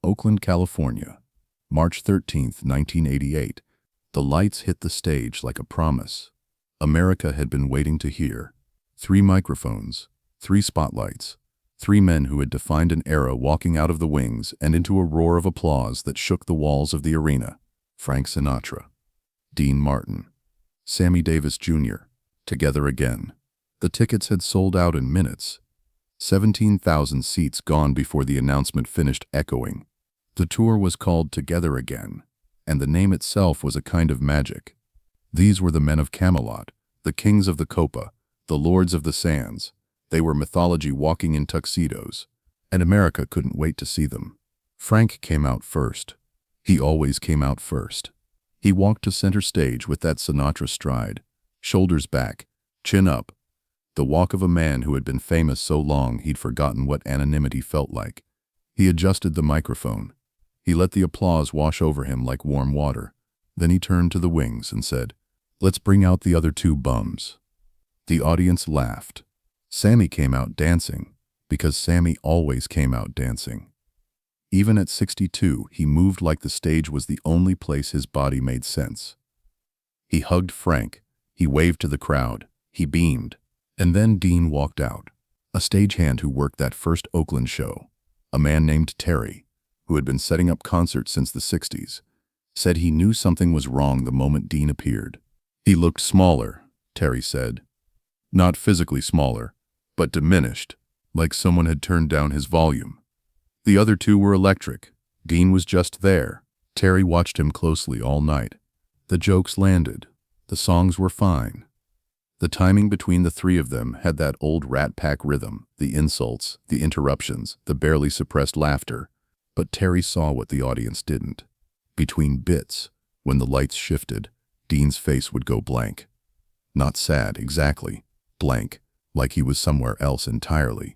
Oakland, California, March 13, 1988. The lights hit the stage like a promise. America had been waiting to hear. 3 microphones, 3 spotlights, 3 men who had defined an era walking out of the wings and into a roar of applause that shook the walls of the arena. Frank Sinatra, Dean Martin, Sammy Davis Jr., together again. The tickets had sold out in minutes. 17,000 seats gone before the announcement finished echoing. The tour was called Together Again, and the name itself was a kind of magic. These were the men of Camelot, the kings of the Copa, the lords of the sands. They were mythology walking in tuxedos, and America couldn't wait to see them. Frank came out first. He always came out first. He walked to center stage with that Sinatra stride, shoulders back, chin up, the walk of a man who had been famous so long he'd forgotten what anonymity felt like. He adjusted the microphone. He let the applause wash over him like warm water. Then he turned to the wings and said, "Let's bring out the other 2 bums." The audience laughed. Sammy came out dancing, because Sammy always came out dancing. Even at 62, he moved like the stage was the only place his body made sense. He hugged Frank. He waved to the crowd. He beamed. And then Dean walked out. A stagehand who worked that first Oakland show, a man named Terry, who had been setting up concerts since the 60s, said he knew something was wrong the moment Dean appeared. He looked smaller, Terry said. Not physically smaller, but diminished, like someone had turned down his volume. The other 2 were electric. Dean was just there. Terry watched him closely all night. The jokes landed. The songs were fine. The timing between the 3 of them had that old Rat Pack rhythm, the insults, the interruptions, the barely suppressed laughter. But Terry saw what the audience didn't. Between bits, when the lights shifted, Dean's face would go blank. Not sad, exactly. Blank, like he was somewhere else entirely.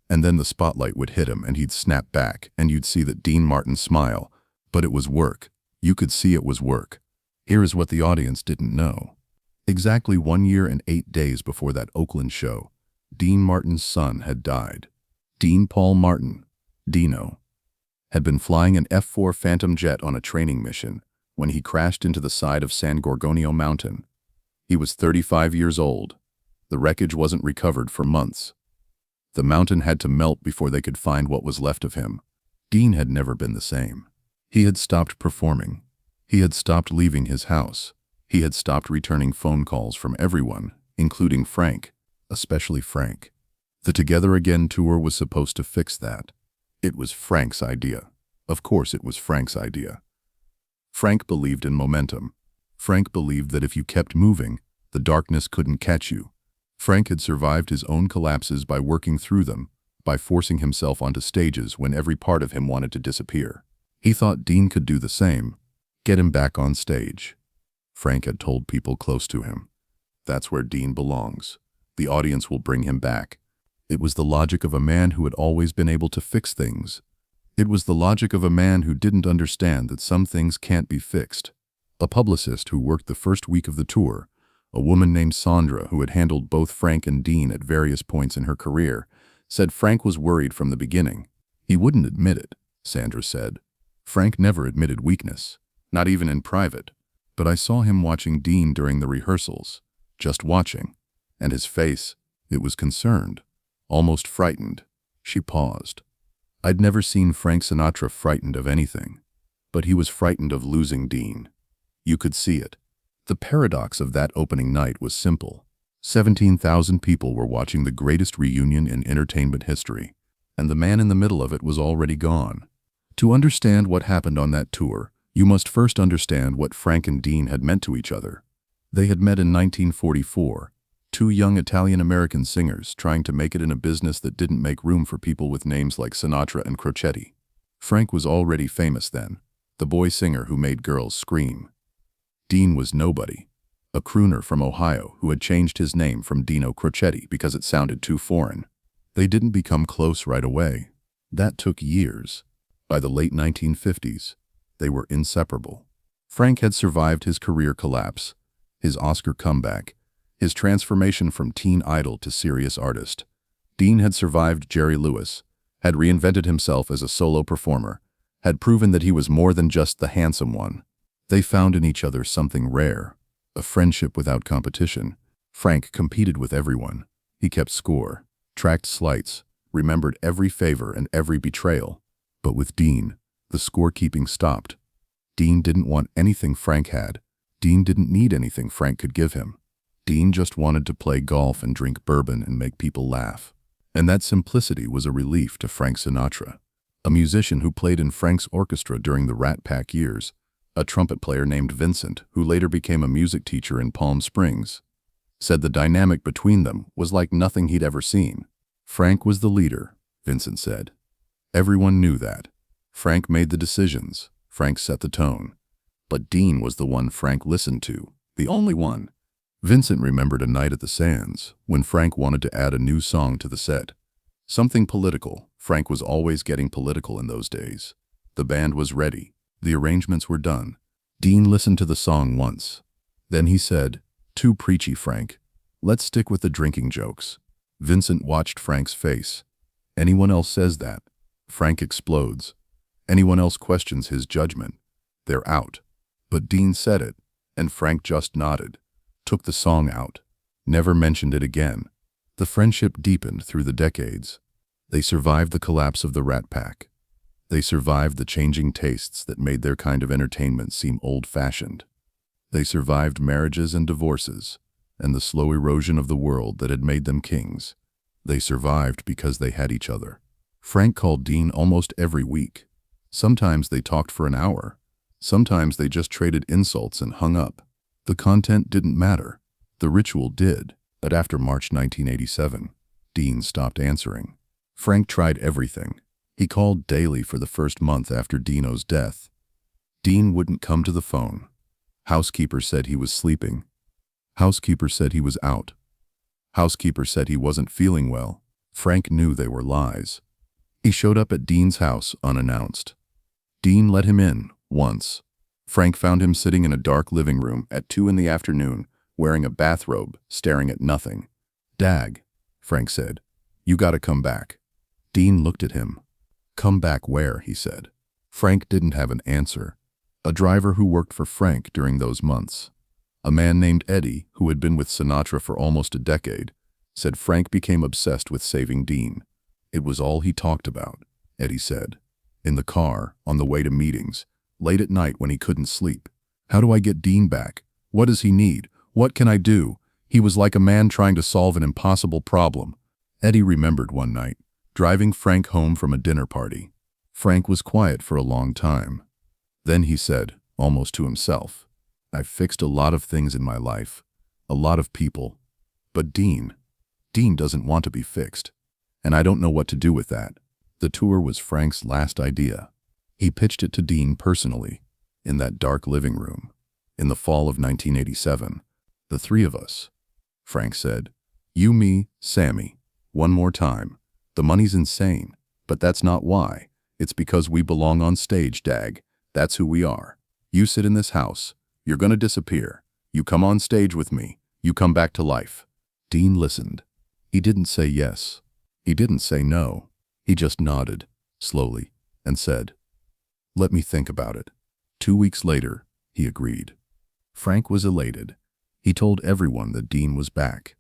And then the spotlight would hit him and he'd snap back and you'd see that Dean Martin smile. But it was work. You could see it was work. Here is what the audience didn't know. Exactly 1 year and 8 days before that Oakland show, Dean Martin's son had died. Dean Paul Martin, Dino, had been flying an F-4 Phantom jet on a training mission when he crashed into the side of San Gorgonio Mountain. He was 35 years old. The wreckage wasn't recovered for months. The mountain had to melt before they could find what was left of him. Dean had never been the same. He had stopped performing. He had stopped leaving his house. He had stopped returning phone calls from everyone, including Frank, especially Frank. The Together Again tour was supposed to fix that. It was Frank's idea. Of course it was Frank's idea. Frank believed in momentum. Frank believed that if you kept moving, the darkness couldn't catch you. Frank had survived his own collapses by working through them, by forcing himself onto stages when every part of him wanted to disappear. He thought Dean could do the same. Get him back on stage. Frank had told people close to him. That's where Dean belongs. The audience will bring him back. It was the logic of a man who had always been able to fix things. It was the logic of a man who didn't understand that some things can't be fixed. A publicist who worked the first week of the tour, a woman named Sandra who had handled both Frank and Dean at various points in her career, said Frank was worried from the beginning. He wouldn't admit it, Sandra said. Frank never admitted weakness, not even in private. But I saw him watching Dean during the rehearsals, just watching, and his face, it was concerned, almost frightened. She paused. I'd never seen Frank Sinatra frightened of anything, but he was frightened of losing Dean. You could see it. The paradox of that opening night was simple. 17,000 people were watching the greatest reunion in entertainment history, and the man in the middle of it was already gone. To understand what happened on that tour, you must first understand what Frank and Dean had meant to each other. They had met in 1944, 2 young Italian-American singers trying to make it in a business that didn't make room for people with names like Sinatra and Crocetti. Frank was already famous then, the boy singer who made girls scream. Dean was nobody, a crooner from Ohio who had changed his name from Dino Crocetti because it sounded too foreign. They didn't become close right away. That took years. By the late 1950s, they were inseparable. Frank had survived his career collapse, his Oscar comeback, his transformation from teen idol to serious artist. Dean had survived Jerry Lewis, had reinvented himself as a solo performer, had proven that he was more than just the handsome one. They found in each other something rare, a friendship without competition. Frank competed with everyone. He kept score, tracked slights, remembered every favor and every betrayal. But with Dean, the scorekeeping stopped. Dean didn't want anything Frank had. Dean didn't need anything Frank could give him. Dean just wanted to play golf and drink bourbon and make people laugh. And that simplicity was a relief to Frank Sinatra, a musician who played in Frank's orchestra during the Rat Pack years, a trumpet player named Vincent, who later became a music teacher in Palm Springs, said the dynamic between them was like nothing he'd ever seen. Frank was the leader, Vincent said. Everyone knew that. Frank made the decisions. Frank set the tone. But Dean was the one Frank listened to, the only one. Vincent remembered a night at the Sands when Frank wanted to add a new song to the set. Something political. Frank was always getting political in those days. The band was ready. The arrangements were done. Dean listened to the song once. Then he said, "Too preachy, Frank. Let's stick with the drinking jokes." Vincent watched Frank's face. Anyone else says that, Frank explodes. Anyone else questions his judgment, they're out. But Dean said it, and Frank just nodded, took the song out, never mentioned it again. The friendship deepened through the decades. They survived the collapse of the Rat Pack. They survived the changing tastes that made their kind of entertainment seem old-fashioned. They survived marriages and divorces, and the slow erosion of the world that had made them kings. They survived because they had each other. Frank called Dean almost every week. Sometimes they talked for an hour. Sometimes they just traded insults and hung up. The content didn't matter. The ritual did. But after March 1987, Dean stopped answering. Frank tried everything. He called daily for the first month after Dino's death. Dean wouldn't come to the phone. Housekeeper said he was sleeping. Housekeeper said he was out. Housekeeper said he wasn't feeling well. Frank knew they were lies. He showed up at Dean's house unannounced. Dean let him in once. Frank found him sitting in a dark living room at 2 in the afternoon, wearing a bathrobe, staring at nothing. "Dag," Frank said, "you gotta come back." Dean looked at him. "Come back where?" he said. Frank didn't have an answer. A driver who worked for Frank during those months, a man named Eddie who had been with Sinatra for almost a decade, said Frank became obsessed with saving Dean. It was all he talked about, Eddie said. In the car, on the way to meetings, late at night when he couldn't sleep. "How do I get Dean back? What does he need? What can I do?" He was like a man trying to solve an impossible problem. Eddie remembered one night, driving Frank home from a dinner party. Frank was quiet for a long time. Then he said, almost to himself, "I've fixed a lot of things in my life, a lot of people. But Dean doesn't want to be fixed. And I don't know what to do with that." The tour was Frank's last idea. He pitched it to Dean personally, in that dark living room. In the fall of 1987, "The three of us," Frank said. "You, me, Sammy. One more time. The money's insane, but that's not why. It's because we belong on stage, Dag. That's who we are. You sit in this house. You're gonna disappear. You come on stage with me. You come back to life." Dean listened. He didn't say yes. He didn't say no. He just nodded, slowly, and said, "Let me think about it." 2 weeks later, he agreed. Frank was elated. He told everyone that Dean was back.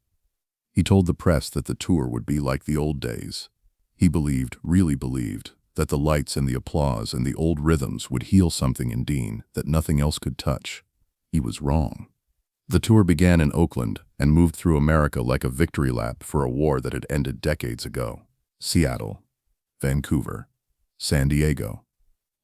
He told the press that the tour would be like the old days. He believed, really believed, that the lights and the applause and the old rhythms would heal something in Dean that nothing else could touch. He was wrong. The tour began in Oakland and moved through America like a victory lap for a war that had ended decades ago. Seattle, Vancouver, San Diego,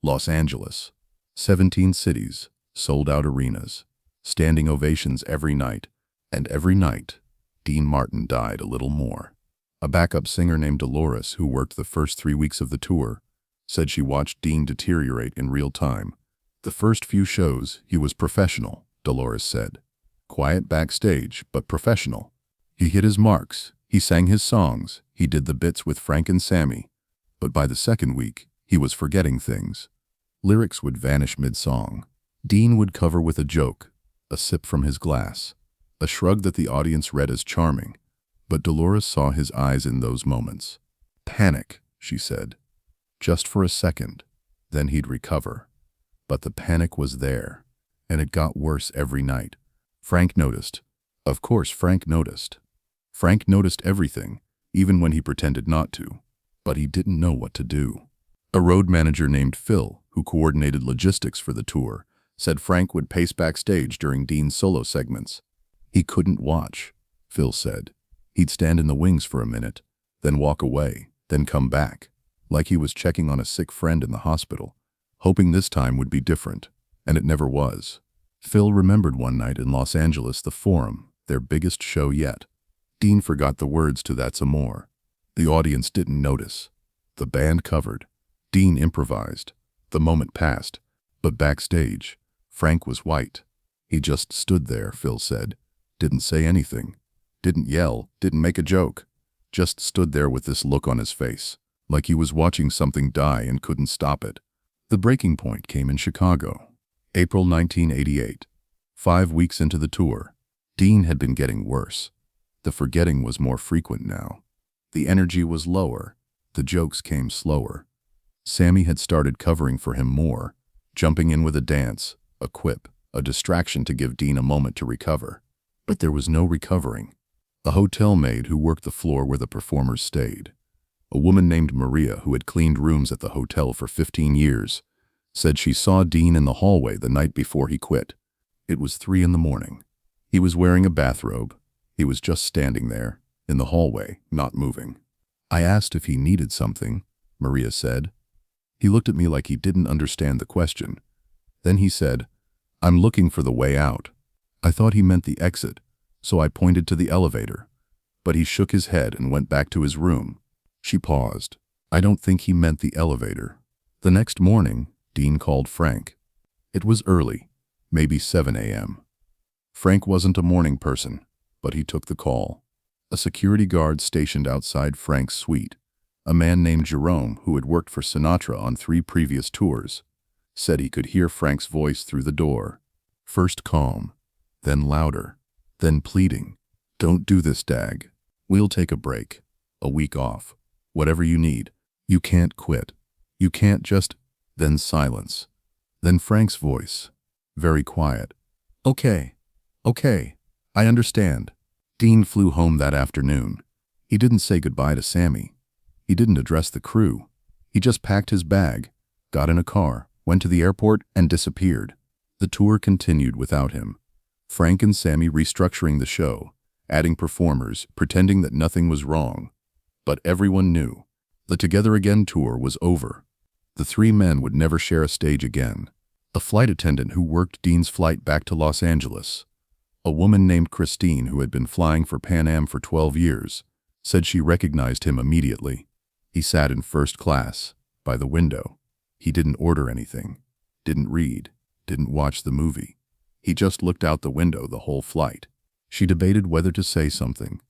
Los Angeles, 17 cities, sold-out arenas, standing ovations every night, and every night, Dean Martin died a little more. A backup singer named Dolores, who worked the first 3 weeks of the tour, said she watched Dean deteriorate in real time. "The first few shows, he was professional," Dolores said. "Quiet backstage, but professional. He hit his marks, he sang his songs, he did the bits with Frank and Sammy. But by the second week, he was forgetting things. Lyrics would vanish mid-song. Dean would cover with a joke, a sip from his glass, a shrug that the audience read as charming. But Dolores saw his eyes in those moments. "Panic," she said. "Just for a second. Then he'd recover. But the panic was there, and it got worse every night. Frank noticed. Of course Frank noticed. Frank noticed everything, even when he pretended not to. But he didn't know what to do. A road manager named Phil, who coordinated logistics for the tour, said Frank would pace backstage during Dean's solo segments. He couldn't watch, Phil said. He'd stand in the wings for a minute, then walk away, then come back, like he was checking on a sick friend in the hospital, hoping this time would be different, and it never was. Phil remembered one night in Los Angeles, the Forum, their biggest show yet. Dean forgot the words to That's Amore. The audience didn't notice. The band covered. Dean improvised. The moment passed, but backstage, Frank was white. He just stood there, Phil said. Didn't say anything. Didn't yell, didn't make a joke. Just stood there with this look on his face, like he was watching something die and couldn't stop it. The breaking point came in Chicago. April 1988. 5 weeks into the tour, Dean had been getting worse. The forgetting was more frequent now. The energy was lower. The jokes came slower. Sammy had started covering for him more, jumping in with a dance, a quip, a distraction to give Dean a moment to recover. But there was no recovering. A hotel maid who worked the floor where the performers stayed, a woman named Maria who had cleaned rooms at the hotel for 15 years, said she saw Dean in the hallway the night before he quit. It was 3 in the morning. He was wearing a bathrobe. He was just standing there, in the hallway, not moving. I asked if he needed something, Maria said. He looked at me like he didn't understand the question. Then he said, "I'm looking for the way out." I thought he meant the exit, so I pointed to the elevator. But he shook his head and went back to his room. She paused. I don't think he meant the elevator. The next morning, Dean called Frank. It was early, maybe 7 a.m. Frank wasn't a morning person, but he took the call. A security guard stationed outside Frank's suite, a man named Jerome who had worked for Sinatra on 3 previous tours, said he could hear Frank's voice through the door. First calm, then louder, then pleading. "Don't do this, Dag. We'll take a break, a week off, whatever you need. You can't quit. You can't just..." Then silence. Then Frank's voice, very quiet. Okay, I understand." Dean flew home that afternoon. He didn't say goodbye to Sammy. He didn't address the crew. He just packed his bag, got in a car, went to the airport, and disappeared. The tour continued without him. Frank and Sammy restructuring the show, adding performers, pretending that nothing was wrong. But everyone knew. The Together Again tour was over. The 3 men would never share a stage again. A flight attendant who worked Dean's flight back to Los Angeles, a woman named Christine who had been flying for Pan Am for 12 years, said she recognized him immediately. He sat in first class, by the window. He didn't order anything, didn't read, didn't watch the movie. He just looked out the window the whole flight. She debated whether to say something.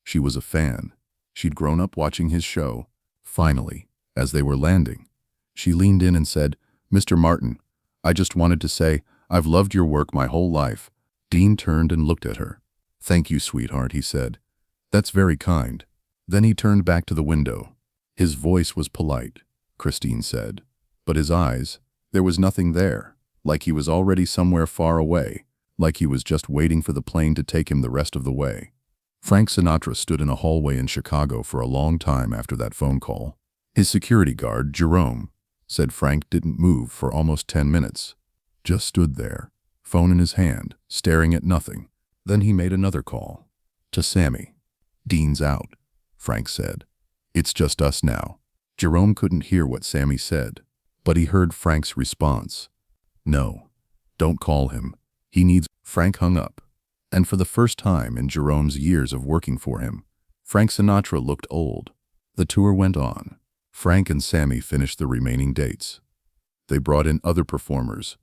She was a fan. She'd grown up watching his show. Finally, as they were landing, she leaned in and said, "Mr. Martin, I just wanted to say, I've loved your work my whole life." Dean turned and looked at her. "Thank you, sweetheart," he said. "That's very kind." Then he turned back to the window. His voice was polite, Christine said, but his eyes, there was nothing there, like he was already somewhere far away, like he was just waiting for the plane to take him the rest of the way. Frank Sinatra stood in a hallway in Chicago for a long time after that phone call. His security guard, Jerome, said Frank didn't move for almost 10 minutes. Just stood there, phone in his hand, staring at nothing. Then he made another call. To Sammy. "Dean's out," Frank said. "It's just us now." Jerome couldn't hear what Sammy said, but he heard Frank's response. "No, don't call him. He needs..." Frank hung up. And for the first time in Jerome's years of working for him, Frank Sinatra looked old. The tour went on. Frank and Sammy finished the remaining dates. They brought in other performers,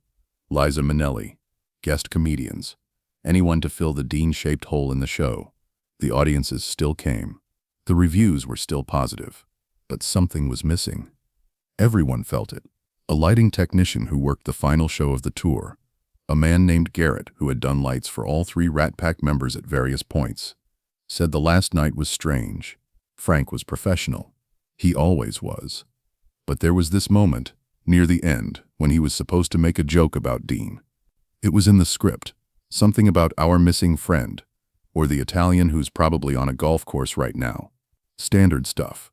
Liza Minnelli, guest comedians, anyone to fill the Dean-shaped hole in the show. The audiences still came. The reviews were still positive, but something was missing. Everyone felt it. A lighting technician who worked the final show of the tour, a man named Garrett who had done lights for all 3 Rat Pack members at various points, said the last night was strange. Frank was professional. He always was. But there was this moment, near the end, when he was supposed to make a joke about Dean. It was in the script, something about our missing friend, or the Italian who's probably on a golf course right now. Standard stuff.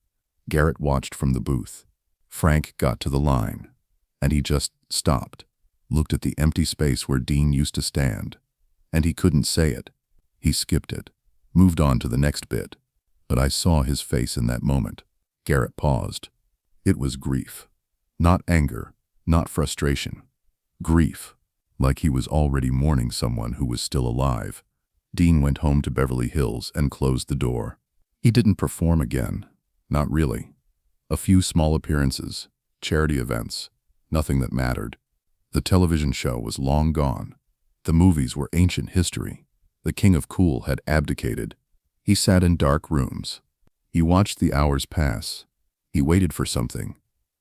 Garrett watched from the booth. Frank got to the line, and he just stopped, looked at the empty space where Dean used to stand, and he couldn't say it. He skipped it, moved on to the next bit. But I saw his face in that moment. Garrett paused. It was grief. Not anger, not frustration. Grief, like he was already mourning someone who was still alive. Dean went home to Beverly Hills and closed the door. He didn't perform again. Not really. A few small appearances, charity events, nothing that mattered. The television show was long gone. The movies were ancient history. The king of cool had abdicated. He sat in dark rooms. He watched the hours pass. He waited for something,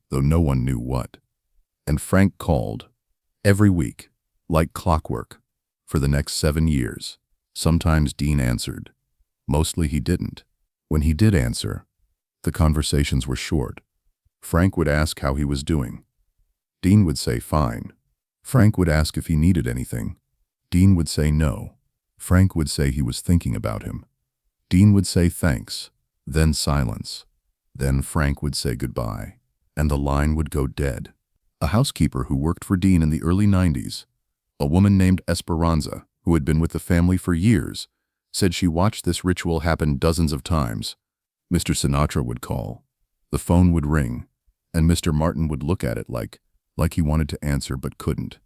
though no one knew what. And Frank called. Every week, like clockwork, for the next 7 years. Sometimes Dean answered. Mostly he didn't. When he did answer, the conversations were short. Frank would ask how he was doing. Dean would say fine. Frank would ask if he needed anything. Dean would say no. Frank would say he was thinking about him. Dean would say thanks, then silence. Then Frank would say goodbye, and the line would go dead. A housekeeper who worked for Dean in the early 90s, a woman named Esperanza, who had been with the family for years, said she watched this ritual happen dozens of times. Mr. Sinatra would call. The phone would ring, and Mr. Martin would look at it like he wanted to answer but couldn't.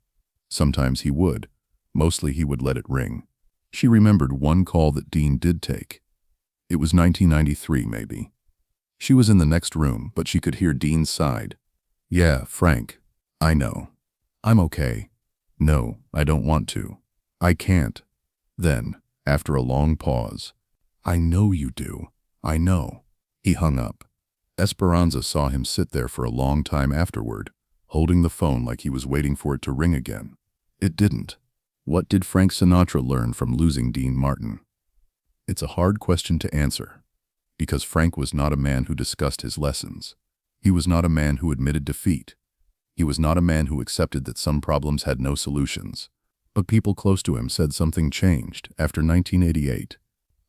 Sometimes he would. Mostly he would let it ring. She remembered one call that Dean did take. It was 1993, maybe. She was in the next room, but she could hear Dean's side. Yeah, Frank. I know. I'm okay. No, I don't want to. I can't. Then, after a long pause, I know you do. I know. He hung up. Esperanza saw him sit there for a long time afterward, holding the phone like he was waiting for it to ring again. It didn't. What did Frank Sinatra learn from losing Dean Martin? It's a hard question to answer, because Frank was not a man who discussed his lessons. He was not a man who admitted defeat. He was not a man who accepted that some problems had no solutions. But people close to him said something changed after 1988.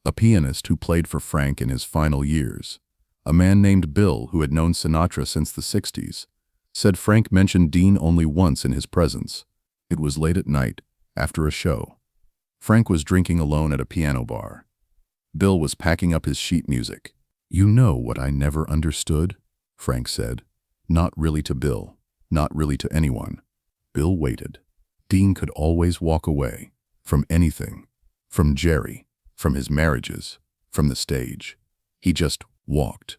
A pianist who played for Frank in his final years, a man named Bill who had known Sinatra since the 60s, said Frank mentioned Dean only once in his presence. It was late at night, after a show. Frank was drinking alone at a piano bar. Bill was packing up his sheet music. You know what I never understood? Frank said. Not really to Bill. Not really to anyone. Bill waited. Dean could always walk away. From anything. From Jerry. From his marriages. From the stage. He just walked.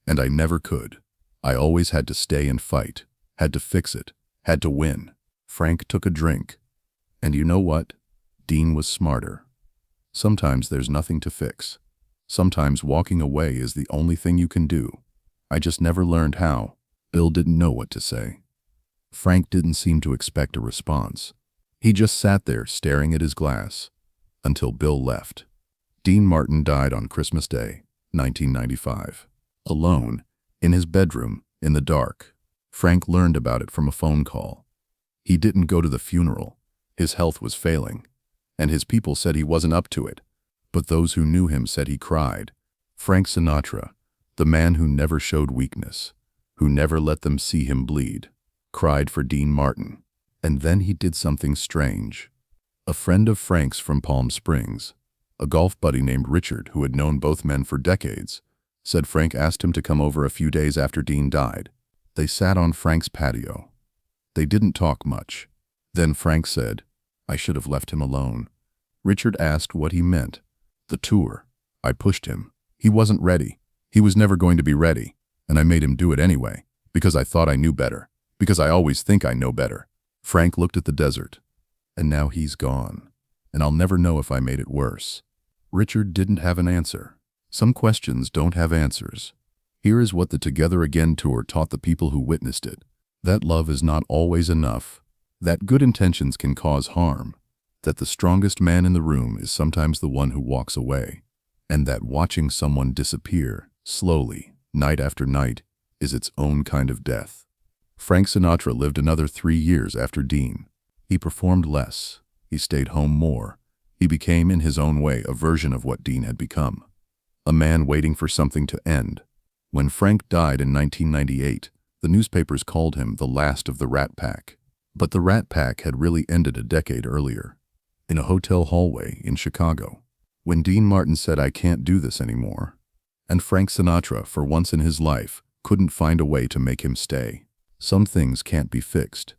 And I never could. I always had to stay and fight. Had to fix it. Had to win. Frank took a drink. And you know what? Dean was smarter. Sometimes there's nothing to fix. Sometimes walking away is the only thing you can do. I just never learned how. Bill didn't know what to say. Frank didn't seem to expect a response. He just sat there staring at his glass until Bill left. Dean Martin died on Christmas Day, 1995. Alone, in his bedroom, in the dark. Frank learned about it from a phone call. He didn't go to the funeral. His health was failing, and his people said he wasn't up to it. But those who knew him said he cried. Frank Sinatra, the man who never showed weakness, who never let them see him bleed, cried for Dean Martin. And then he did something strange. A friend of Frank's from Palm Springs, a golf buddy named Richard who had known both men for decades, said Frank asked him to come over a few days after Dean died. They sat on Frank's patio. They didn't talk much. Then Frank said, I should have left him alone. Richard asked what he meant. The tour. I pushed him. He wasn't ready. He was never going to be ready. And I made him do it anyway, because I thought I knew better. Because I always think I know better. Frank looked at the desert. And now he's gone. And I'll never know if I made it worse. Richard didn't have an answer. Some questions don't have answers. Here is what the Together Again tour taught the people who witnessed it. That love is not always enough. That good intentions can cause harm. That the strongest man in the room is sometimes the one who walks away. And that watching someone disappear, slowly, night after night, is its own kind of death. Frank Sinatra lived another 3 years after Dean. He performed less. He stayed home more. He became, in his own way, a version of what Dean had become. A man waiting for something to end. When Frank died in 1998, the newspapers called him the last of the Rat Pack. But the Rat Pack had really ended a decade earlier, in a hotel hallway in Chicago, when Dean Martin said, "I can't do this anymore." And Frank Sinatra, for once in his life, couldn't find a way to make him stay. Some things can't be fixed.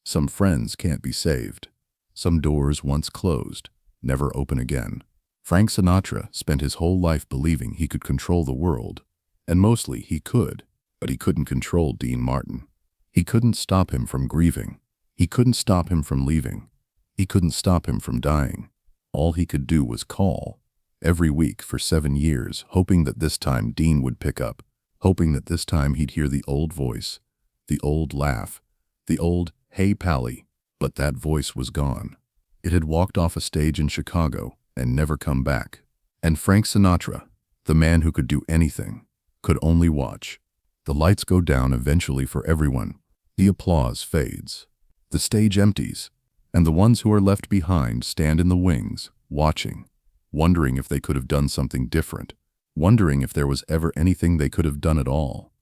Some friends can't be saved. Some doors once closed, never open again. Frank Sinatra spent his whole life believing he could control the world. And mostly he could, but he couldn't control Dean Martin. He couldn't stop him from grieving. He couldn't stop him from leaving. He couldn't stop him from dying. All he could do was call, every week for 7 years, hoping that this time Dean would pick up, hoping that this time he'd hear the old voice, the old laugh, the old, "Hey, Pally." But that voice was gone. It had walked off a stage in Chicago and never come back. And Frank Sinatra, the man who could do anything, could only watch. The lights go down eventually for everyone. The applause fades. The stage empties, and the ones who are left behind stand in the wings, watching, wondering if they could have done something different, wondering if there was ever anything they could have done at all.